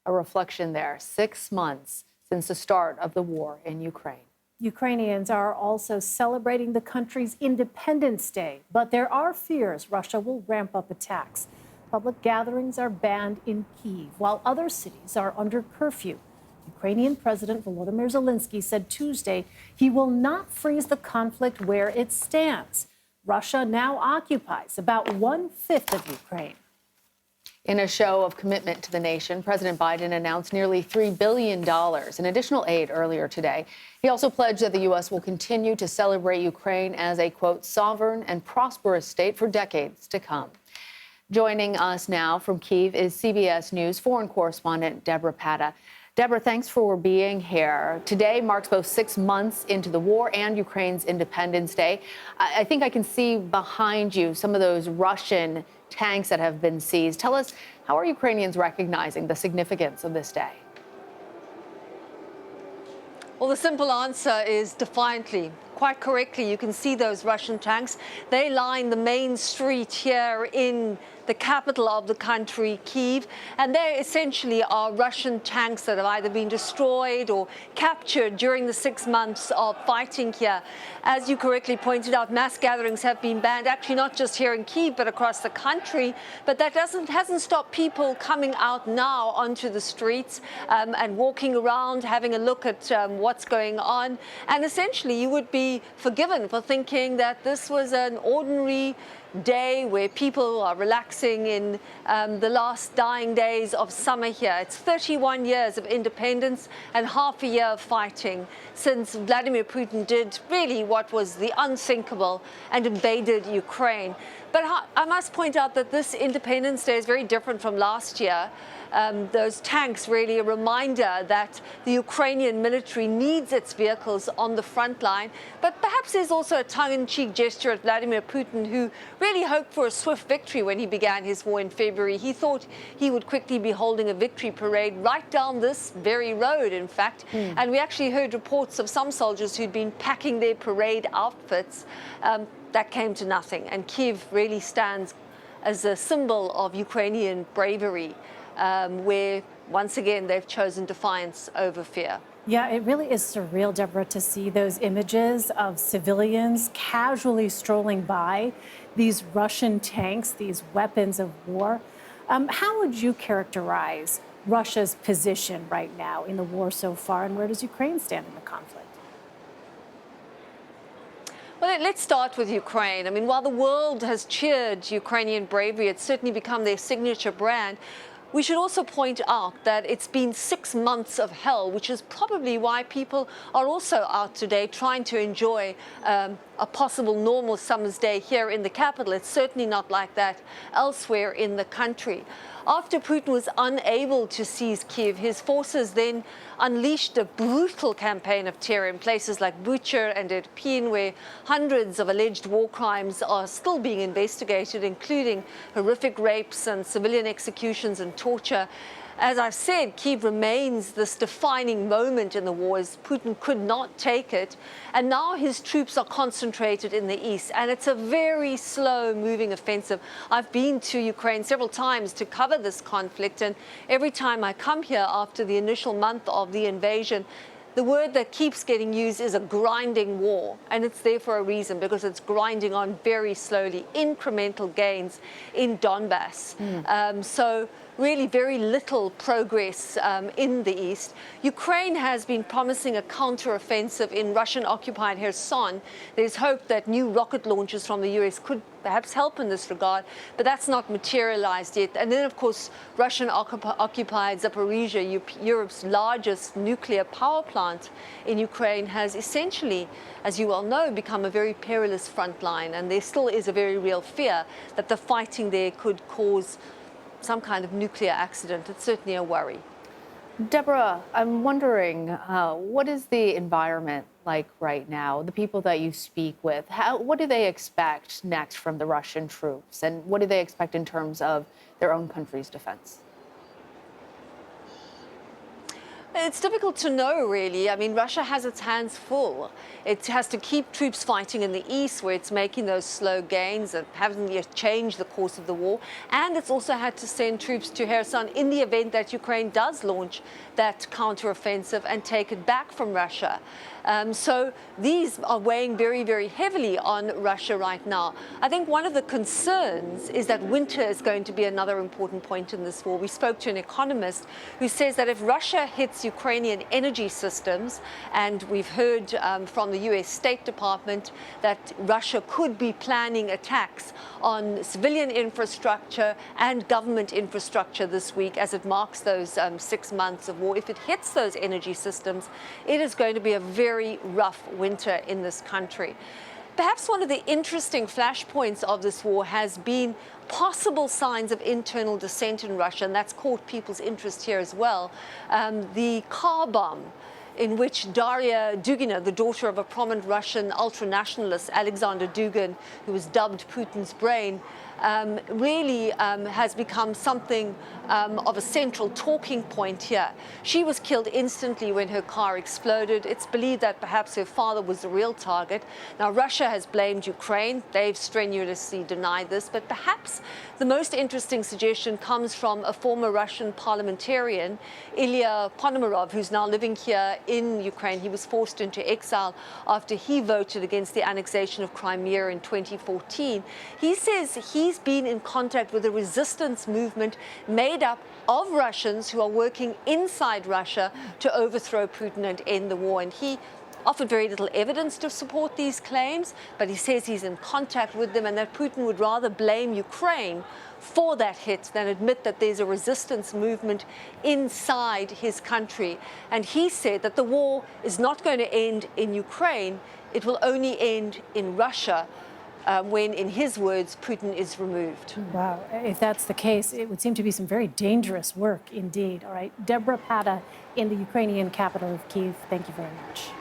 A reflection there, 6 months since the start of the war in Ukraine. Ukrainians are also celebrating the country's Independence Day, but there are fears Russia will ramp up attacks. Public gatherings are banned in Kyiv, while other cities are under curfew. Ukrainian President Volodymyr Zelensky said Tuesday he will not freeze the conflict where it stands. Russia now occupies about 1/5 of Ukraine. In a show of commitment to the nation, President Biden announced nearly $3 billion in additional aid earlier today. He also pledged that the U.S. will continue to celebrate Ukraine as a, quote, sovereign and prosperous state for decades to come. Joining us now from Kyiv is CBS News foreign correspondent Debora Patta. Debora, thanks for being here. Today marks both 6 months into the war and Ukraine's Independence Day. I think I can see behind you some of those Russian tanks that have been seized. Tell us, how are Ukrainians recognizing the significance of this day? Well, the simple answer is defiantly. Quite correctly, you can see those Russian tanks. They line the main street here in the capital of the country, Kyiv, and they essentially are Russian tanks that have either been destroyed or captured during the 6 months of fighting here. As you correctly pointed out, mass gatherings have been banned, actually not just here in Kyiv, but across the country. But that hasn't stopped people coming out now onto the streets and walking around, having a look at what's going on. And essentially, you would be forgiven for thinking that this was an ordinary day where people are relaxing in the last dying days of summer here. It's 31 years of independence and half a year of fighting since Vladimir Putin did really what was the unthinkable and invaded Ukraine. But I must point out that this Independence Day is very different from last year. Those tanks really a reminder that the Ukrainian military needs its vehicles on the front line. But perhaps there's also a tongue-in-cheek gesture at Vladimir Putin, who really hoped for a swift victory when he began his war in February. He thought he would quickly be holding a victory parade right down this very road, in fact. And we actually heard reports of some soldiers who'd been packing their parade outfits. That came to nothing. And Kyiv really stands as a symbol of Ukrainian bravery, where, once again, they've chosen defiance over fear. Yeah, it really is surreal, Debora, to see those images of civilians casually strolling by these Russian tanks, these weapons of war. How would you characterize Russia's position right now in the war so far, and where does Ukraine stand in the conflict? Well, let's start with Ukraine. I mean, while the world has cheered Ukrainian bravery, it's certainly become their signature brand. We should also point out that it's been 6 months of hell, which is probably why people are also out today trying to enjoy a possible normal summer's day here in the capital. It's certainly not like that elsewhere in the country. After Putin was unable to seize Kyiv, his forces then unleashed a brutal campaign of terror in places like Bucha and Irpin, where hundreds of alleged war crimes are still being investigated, including horrific rapes and civilian executions and torture. As I've said, Kyiv remains this defining moment in the war, as Putin could not take it. And now his troops are concentrated in the east, and it's a very slow-moving offensive. I've been to Ukraine several times to cover this conflict, and every time I come here after the initial month of the invasion, the word that keeps getting used is a grinding war, and it's there for a reason, because it's grinding on very slowly, incremental gains in Donbass. So really very little progress in the east. Ukraine has been promising a counteroffensive in Russian-occupied Kherson. There's hope that new rocket launches from the US could perhaps help in this regard, but that's not materialized yet. And then, of course, Russian-occupied Zaporizhia, Europe's largest nuclear power plant in Ukraine, has essentially, as you well know, become a very perilous front line. And there still is a very real fear that the fighting there could cause some kind of nuclear accident. It's certainly a worry. Debora, I'm wondering, what is the environment like right now? The people that you speak with, what do they expect next from the Russian troops? And what do they expect in terms of their own country's defense? It's difficult to know, really. I mean, Russia has its hands full. It has to keep troops fighting in the east, where it's making those slow gains and haven't yet changed the course of the war. And it's also had to send troops to Kherson in the event that Ukraine does launch that counteroffensive and take it back from Russia. So these are weighing very, very heavily on Russia right now. I think one of the concerns is that winter is going to be another important point in this war. We spoke to an economist who says that if Russia hits Ukrainian energy systems, and we've heard from the US State Department that Russia could be planning attacks on civilian infrastructure and government infrastructure this week as it marks those 6 months of war. If it hits those energy systems, it is going to be a very rough winter in this country. Perhaps one of the interesting flashpoints of this war has been possible signs of internal dissent in Russia, and that's caught people's interest here as well. The car bomb in which Daria Dugina, the daughter of a prominent Russian ultranationalist, Alexander Dugin, who was dubbed Putin's brain, really has become something of a central talking point here. She was killed instantly when her car exploded. It's believed that perhaps her father was the real target. Now, Russia has blamed Ukraine. They've strenuously denied this, but perhaps the most interesting suggestion comes from a former Russian parliamentarian, Ilya Ponomarov, who's now living here in Ukraine. He was forced into exile after he voted against the annexation of Crimea in 2014. He says he's been in contact with a resistance movement made up of Russians who are working inside Russia to overthrow Putin and end the war. And he offered very little evidence to support these claims, but he says he's in contact with them and that Putin would rather blame Ukraine for that hit than admit that there's a resistance movement inside his country. And he said that the war is not going to end in Ukraine, it will only end in Russia. When, in his words, Putin is removed. Wow. If that's the case, it would seem to be some very dangerous work indeed. All right. Debora Patta in the Ukrainian capital of Kyiv, thank you very much.